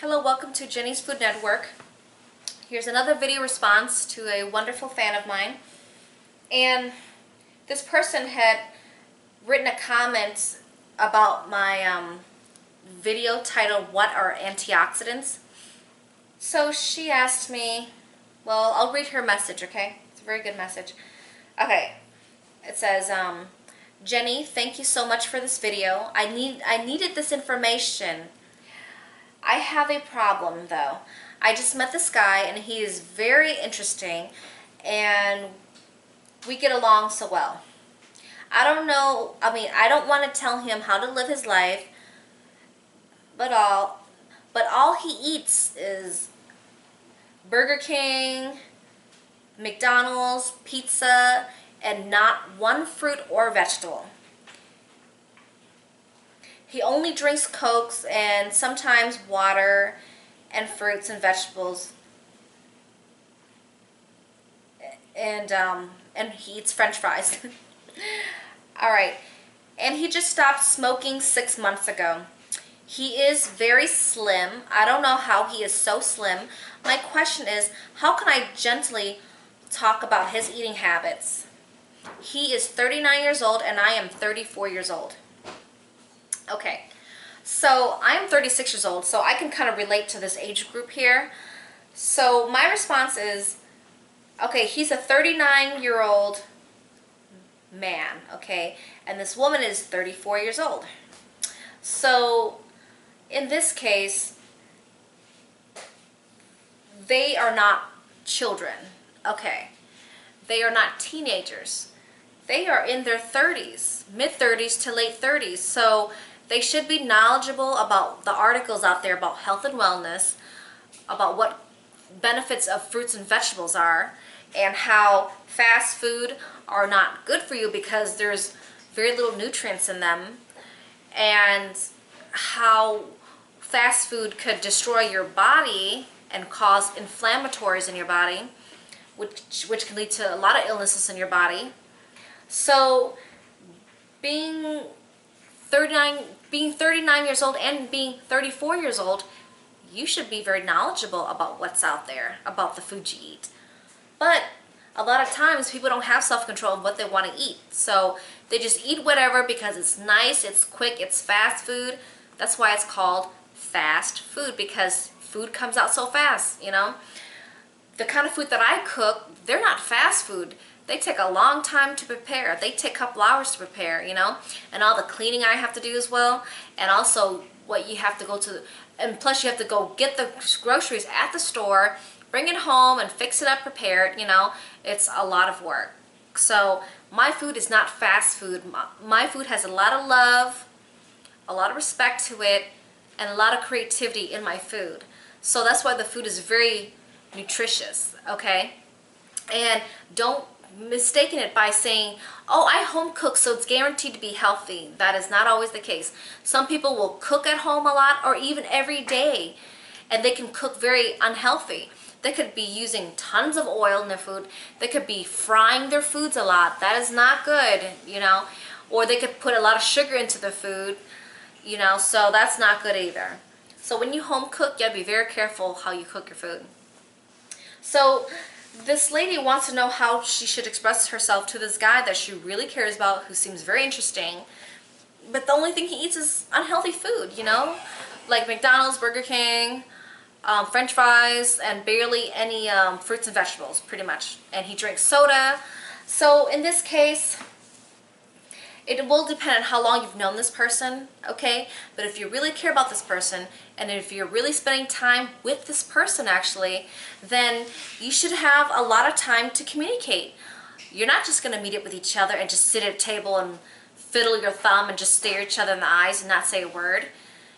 Hello, welcome to Jenny's Food Network. Here's another video response to a wonderful fan of mine. And this person had written a comment about my video titled, "What are antioxidants?" So she asked me, well, I'll read her message, okay? It's a very good message. Okay, it says, Jenny, thank you so much for this video. I needed this information. I have a problem though. I just met this guy and he is very interesting and we get along so well. I don't want to tell him how to live his life, but all he eats is Burger King, McDonald's, pizza, and not one fruit or vegetable. He only drinks Cokes and sometimes water and fruits and vegetables. And he eats French fries. Alright. And he just stopped smoking 6 months ago. He is very slim. I don't know how he is so slim. My question is, how can I gently talk about his eating habits? He is 39 years old and I am 34 years old. Okay, so I'm 36 years old, so I can kind of relate to this age group here. So my response is, okay, he's a 39-year-old man, okay, and this woman is 34 years old. So in this case, they are not children, okay. They are not teenagers. They are in their 30s, mid-30s to late 30s, so they should be knowledgeable about the articles out there about health and wellness, about what benefits of fruits and vegetables are, and how fast food are not good for you because there's very little nutrients in them, and how fast food could destroy your body and cause inflammatories in your body, which can lead to a lot of illnesses in your body. So being 39 years old and being 34 years old, you should be very knowledgeable about what's out there, about the food you eat. But a lot of times people don't have self-control of what they want to eat. So they just eat whatever because it's nice, it's quick, it's fast food. That's why it's called fast food, because food comes out so fast, you know. The kind of food that I cook, they're not fast food. They take a long time to prepare. They take a couple hours to prepare, you know, and all the cleaning I have to do as well, and also what you have to go to, and plus you have to go get the groceries at the store, bring it home and fix it up, prepare it, you know. It's a lot of work. So my food is not fast food. My food has a lot of love, a lot of respect to it, and a lot of creativity in my food. So that's why the food is very nutritious, okay? And don't mistaken it by saying, oh, I home cook so it's guaranteed to be healthy. That is not always the case. Some people will cook at home a lot or even every day, and they can cook very unhealthy. They could be using tons of oil in their food. They could be frying their foods a lot. That is not good, you know. Or they could put a lot of sugar into the food, you know, so that's not good either. So when you home cook, you gotta be very careful how you cook your food. So this lady wants to know how she should express herself to this guy that she really cares about, who seems very interesting, but the only thing he eats is unhealthy food, you know, like McDonald's, Burger King, French fries, and barely any fruits and vegetables, pretty much. And he drinks soda. So in this case, it will depend on how long you've known this person, okay? But if you really care about this person, and if you're really spending time with this person actually, then you should have a lot of time to communicate. You're not just going to meet up with each other and just sit at a table and fiddle your thumb and just stare each other in the eyes and not say a word.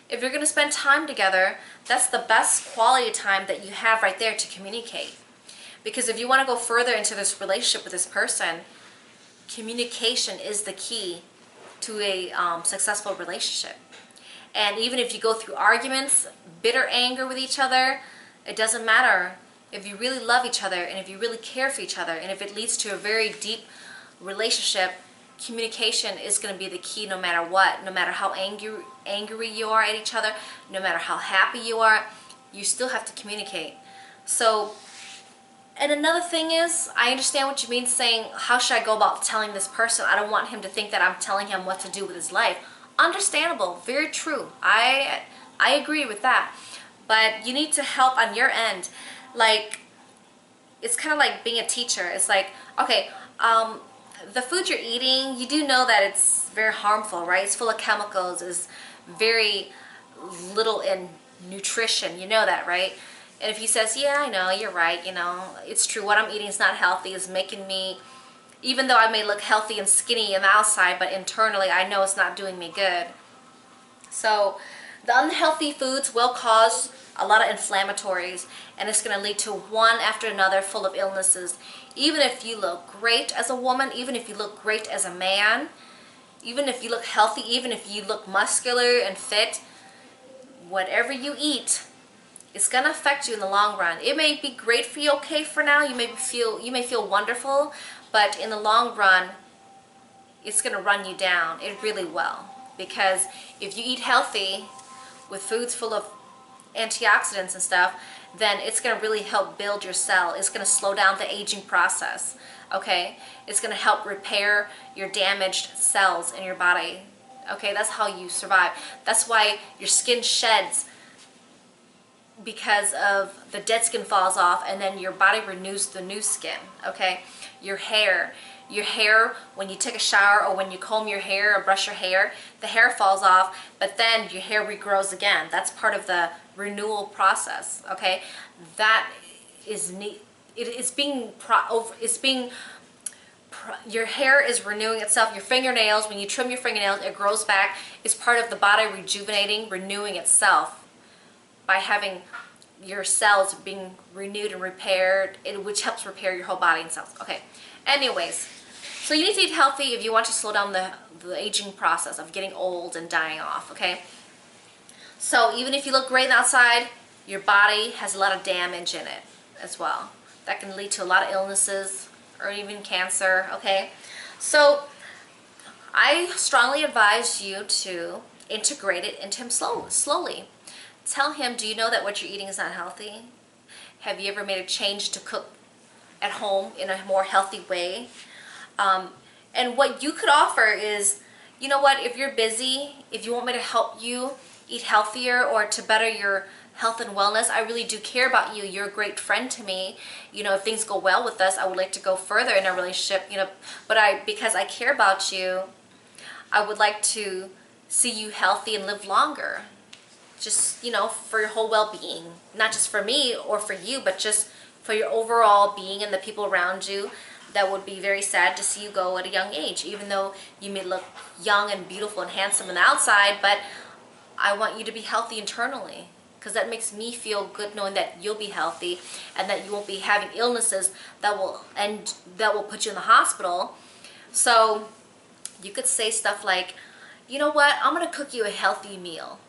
If you're going to spend time together, that's the best quality time that you have right there to communicate. Because if you want to go further into this relationship with this person, communication is the key to a successful relationship. And even if you go through arguments, bitter anger with each other, it doesn't matter. If you really love each other and if you really care for each other, and if it leads to a very deep relationship, communication is going to be the key no matter what. No matter how angry you are at each other, no matter how happy you are, You still have to communicate. So, and another thing is, I understand what you mean saying, how should I go about telling this person? I don't want him to think that I'm telling him what to do with his life. Understandable, very true. I agree with that. But you need to help on your end. Like, it's kind of like being a teacher. It's like, okay, the food you're eating, you do know that it's very harmful, right? It's full of chemicals, it's very little in nutrition. You know that, right? And if he says, yeah, I know, you're right, you know, it's true, what I'm eating is not healthy, it's making me, even though I may look healthy and skinny on the outside, but internally I know it's not doing me good. So the unhealthy foods will cause a lot of inflammatories, and it's going to lead to one after another full of illnesses. Even if you look great as a woman, even if you look great as a man, even if you look healthy, even if you look muscular and fit, whatever you eat, it's gonna affect you in the long run. It may be great for you, okay, for now. You may feel wonderful, but in the long run, it's gonna run you down. It really will, because if you eat healthy with foods full of antioxidants and stuff, then it's gonna really help build your cell. It's gonna slow down the aging process. Okay, it's gonna help repair your damaged cells in your body. Okay, that's how you survive. That's why your skin sheds, because of the dead skin falls off, and then your body renews the new skin. Okay, your hair when you take a shower or when you comb your hair or brush your hair, the hair falls off, but then your hair regrows again. That's part of the renewal process. Okay, that is neat. Your hair is renewing itself. Your fingernails, when you trim your fingernails, it grows back. It's part of the body rejuvenating, renewing itself, by having your cells being renewed and repaired, which helps repair your whole body and cells. Okay, anyways, so you need to eat healthy if you want to slow down the aging process of getting old and dying off, okay? So even if you look great outside, your body has a lot of damage in it as well. That can lead to a lot of illnesses or even cancer, okay? So I strongly advise you to integrate it into him slowly. Tell him, do you know that what you're eating is not healthy? Have you ever made a change to cook at home in a more healthy way? And what you could offer is, you know what, if you're busy, if you want me to help you eat healthier or to better your health and wellness, I really do care about you. You're a great friend to me. You know, if things go well with us, I would like to go further in a relationship, you know, but because I care about you, I would like to see you healthy and live longer. Just, you know, for your whole well-being, not just for me or for you, but just for your overall being and the people around you. That would be very sad to see you go at a young age, even though you may look young and beautiful and handsome on the outside, but I want you to be healthy internally, because that makes me feel good knowing that you'll be healthy and that you won't be having illnesses that will put you in the hospital. So you could say stuff like, you know what, I'm gonna cook you a healthy meal.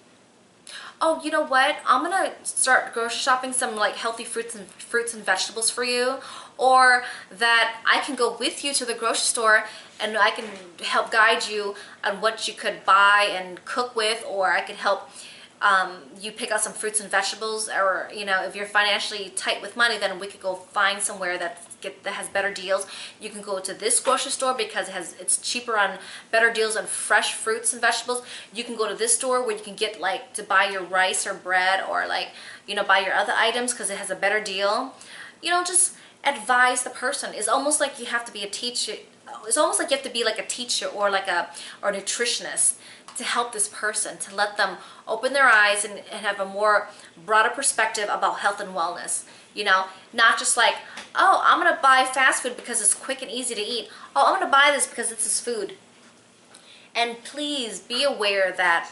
Oh, you know what, I'm gonna start grocery shopping some like healthy fruits and vegetables for you, or that I can go with you to the grocery store and I can help guide you on what you could buy and cook with, or I could help you pick out some fruits and vegetables, or, you know, if you're financially tight with money, then we could go find somewhere that has better deals. You can go to this grocery store because it's cheaper on better deals on fresh fruits and vegetables. You can go to this store where you can get like to buy your rice or bread, or like, you know, buy your other items because it has a better deal. You know, just advise the person. It's almost like you have to be a teacher. It's almost like you have to be like a teacher or like a nutritionist to help this person, to let them open their eyes and have a more broader perspective about health and wellness. You know, not just like, oh, I'm gonna buy fast food because it's quick and easy to eat. Oh, I'm gonna buy this because it's this food. And please be aware that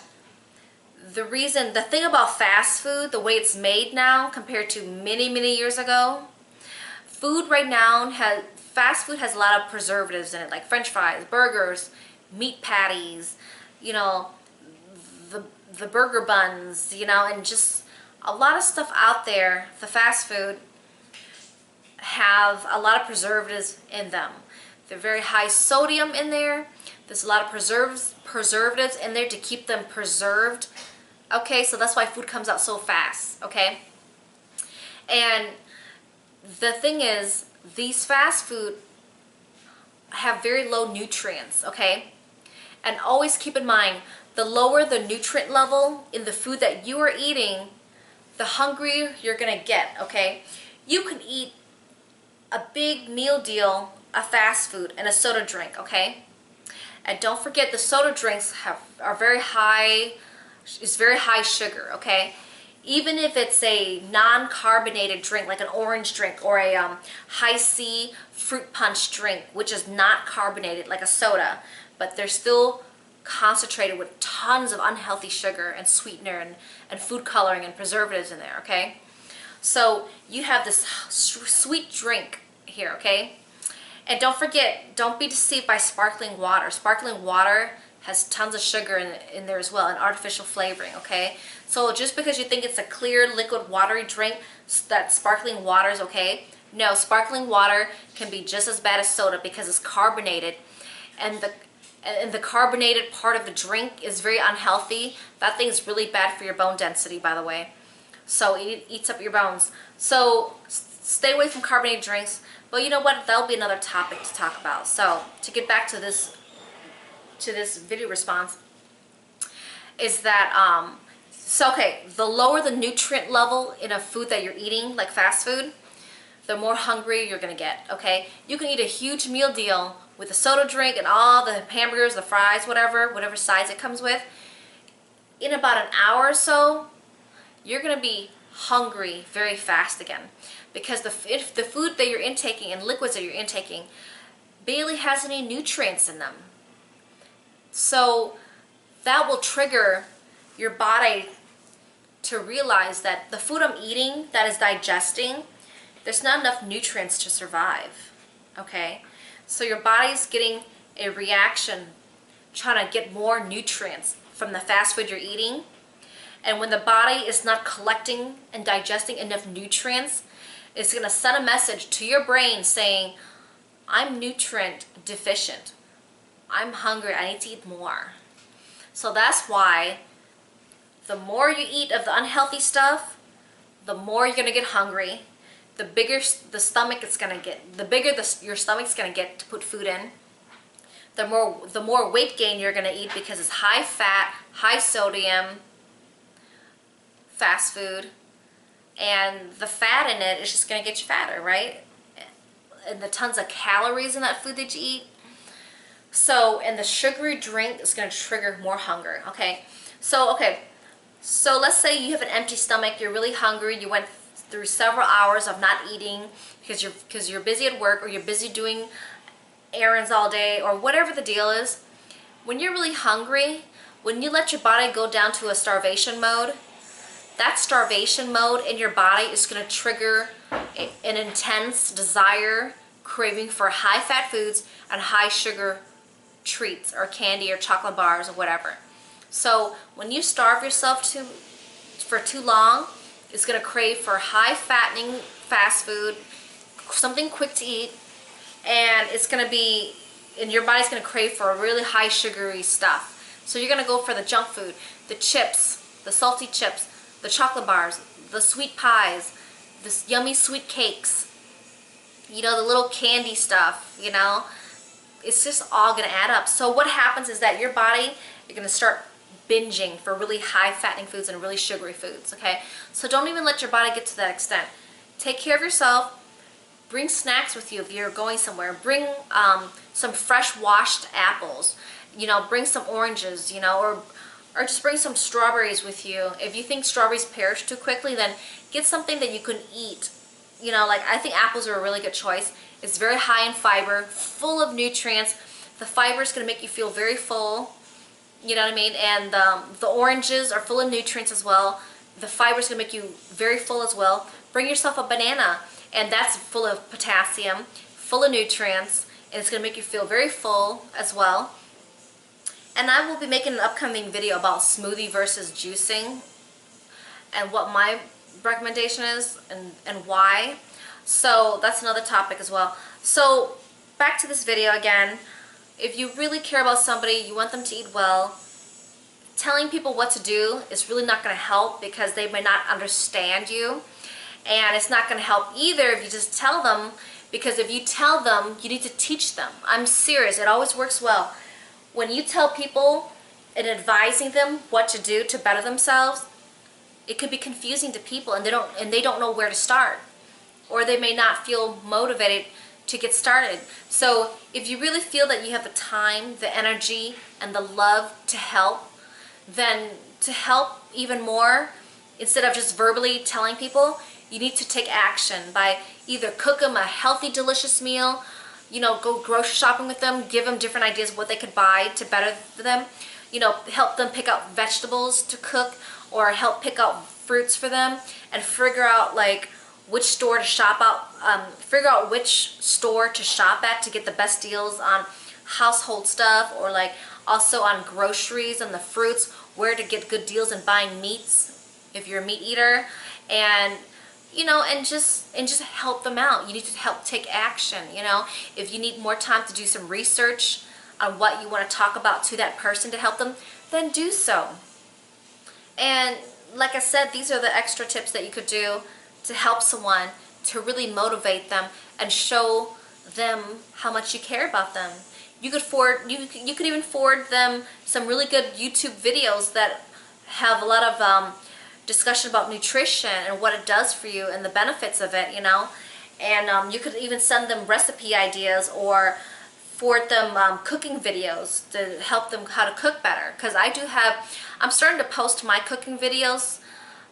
the thing about fast food, the way it's made now compared to many, many years ago, fast food has a lot of preservatives in it, like French fries, burgers, meat patties, you know, the burger buns, you know, and just a lot of stuff out there. The fast food have a lot of preservatives in them. They're very high sodium in there. There's a lot of preservatives in there to keep them preserved. Okay, so that's why food comes out so fast, okay? And the thing is, these fast food have very low nutrients, okay? And always keep in mind, the lower the nutrient level in the food that you are eating, the hungrier you're gonna get, okay? You can eat a big meal deal of fast food and a soda drink, okay? And don't forget, the soda drinks are very high, is very high sugar, okay? Even if it's a non-carbonated drink, like an orange drink or a high C fruit punch drink, which is not carbonated like a soda, but they're still concentrated with tons of unhealthy sugar and sweetener and food coloring and preservatives in there, okay? So you have this sweet drink here, okay? And don't forget, don't be deceived by sparkling water. Sparkling water has tons of sugar in there as well, and artificial flavoring, okay? So just because you think it's a clear, liquid, watery drink, that sparkling water is okay, no, sparkling water can be just as bad as soda because it's carbonated, and the carbonated part of the drink is very unhealthy. That thing's really bad for your bone density, by the way. So it eats up your bones. So stay away from carbonated drinks. But you know what? That'll be another topic to talk about. So to get back to this video response, is that so okay, the lower the nutrient level in a food that you're eating, like fast food, the more hungry you're gonna get. Okay, you can eat a huge meal deal with a soda drink and all the hamburgers, the fries, whatever size it comes with. In about an hour or so, you're gonna be hungry very fast again, because if the food that you're intaking and liquids that you're intaking barely has any nutrients in them. So that will trigger your body to realize that the food I'm eating that is digesting, there's not enough nutrients to survive, okay? So your body's getting a reaction trying to get more nutrients from the fast food you're eating. And when the body is not collecting and digesting enough nutrients, it's going to send a message to your brain saying, I'm nutrient deficient. I'm hungry. I need to eat more. So that's why the more you eat of the unhealthy stuff, the more you're going to get hungry. The bigger the stomach it's going to get, the bigger your stomach's going to get to put food in. The more weight gain you're going to eat, because it's high fat, high sodium, fast food, and the fat in it is just going to get you fatter, right? And the tons of calories in that food that you eat. So, and the sugary drink is going to trigger more hunger, okay? So let's say you have an empty stomach, you're really hungry, you went through several hours of not eating because you're busy at work, or you're busy doing errands all day, or whatever the deal is. When you're really hungry, when you let your body go down to a starvation mode, that starvation mode in your body is going to trigger an intense desire, craving for high-fat foods and high-sugar treats or candy or chocolate bars or whatever. So when you starve yourself for too long, it's going to crave for high-fattening fast food, something quick to eat, and it's going to be, and your body's going to crave for really high sugary stuff. So you're going to go for the junk food, the chips, the salty chips, the chocolate bars, the sweet pies, the yummy sweet cakes, you know, the little candy stuff, you know. It's just all going to add up. So what happens is that your body, you're going to start binging for really high fattening foods and really sugary foods, okay? So don't even let your body get to that extent. Take care of yourself. Bring snacks with you if you're going somewhere. Bring some fresh washed apples, you know, bring some oranges, you know, or just bring some strawberries with you. If you think strawberries perish too quickly, then get something that you can eat. You know, like I think apples are a really good choice. It's very high in fiber, full of nutrients. The fiber is going to make you feel very full. You know what I mean? And the oranges are full of nutrients as well. The fiber is going to make you very full as well. Bring yourself a banana, and that's full of potassium, full of nutrients, and it's going to make you feel very full as well. And I will be making an upcoming video about smoothie versus juicing and what my recommendation is and why. So that's another topic as well. So back to this video again. If you really care about somebody, you want them to eat well, telling people what to do is really not going to help because they may not understand you. And it's not going to help either if you just tell them, because if you tell them, you need to teach them. I'm serious. It always works well. When you tell people and advising them what to do to better themselves, it could be confusing to people, and they don't know where to start, or they may not feel motivated to get started. So if you really feel that you have the time, the energy, and the love to help, then to help even more, instead of just verbally telling people, you need to take action by either cook them a healthy, delicious meal, you know, go grocery shopping with them, give them different ideas of what they could buy to better them, you know, help them pick out vegetables to cook, or help pick out fruits for them, and figure out like which store to shop out, figure out which store to shop at to get the best deals on household stuff, or like also on groceries and the fruits, where to get good deals in buying meats if you're a meat eater, and you know, and just help them out. You need to help take action. You know, if you need more time to do some research on what you want to talk about to that person to help them, then do so. And like I said, these are the extra tips that you could do to help someone, to really motivate them and show them how much you care about them. You could even forward them some really good YouTube videos that have a lot of discussion about nutrition and what it does for you and the benefits of it, you know. And you could even send them recipe ideas, or forward them cooking videos to help them how to cook better. Because I'm starting to post my cooking videos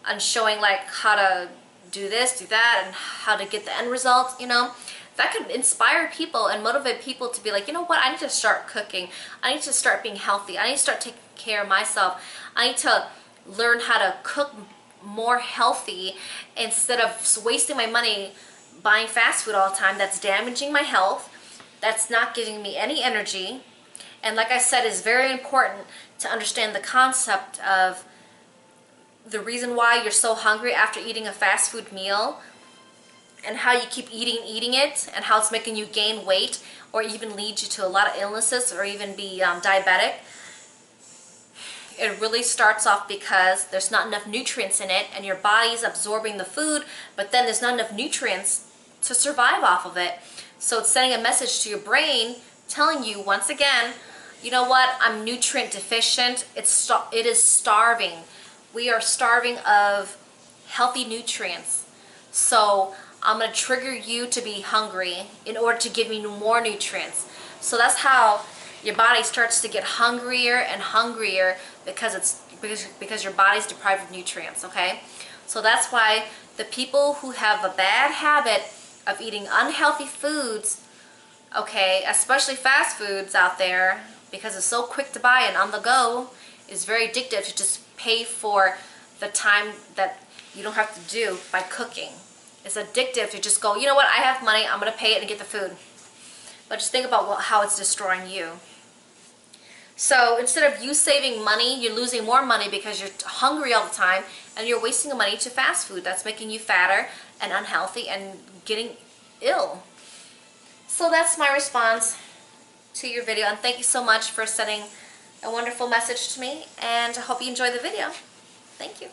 and showing like how to do this, do that, and how to get the end result, you know. That could inspire people and motivate people to be like, you know what, I need to start cooking. I need to start being healthy. I need to start taking care of myself. I need to learn how to cook more healthy instead of wasting my money buying fast food all the time. That's damaging my health. That's not giving me any energy. And like I said, it's very important to understand the concept of the reason why you're so hungry after eating a fast food meal, and how you keep eating it, and how it's making you gain weight, or even lead you to a lot of illnesses, or even be diabetic. It really starts off because there's not enough nutrients in it, and your body's absorbing the food, but then there's not enough nutrients to survive off of it. So it's sending a message to your brain telling you, once again, you know what, I'm nutrient deficient. It is starving. We are starving of healthy nutrients. So I'm going to trigger you to be hungry in order to give me more nutrients. So that's how your body starts to get hungrier and hungrier, because your body's deprived of nutrients, okay? So that's why the people who have a bad habit of eating unhealthy foods, okay, especially fast foods out there, because it's so quick to buy and on the go, is very addictive to just pay for the time that you don't have to do by cooking. It's addictive to just go, you know what, I have money, I'm going to pay it and get the food. But just think about how it's destroying you. So instead of you saving money, you're losing more money because you're hungry all the time, and you're wasting the money to fast food. That's making you fatter and unhealthy and getting ill. So that's my response to your video, and thank you so much for sending a wonderful message to me, and I hope you enjoy the video. Thank you.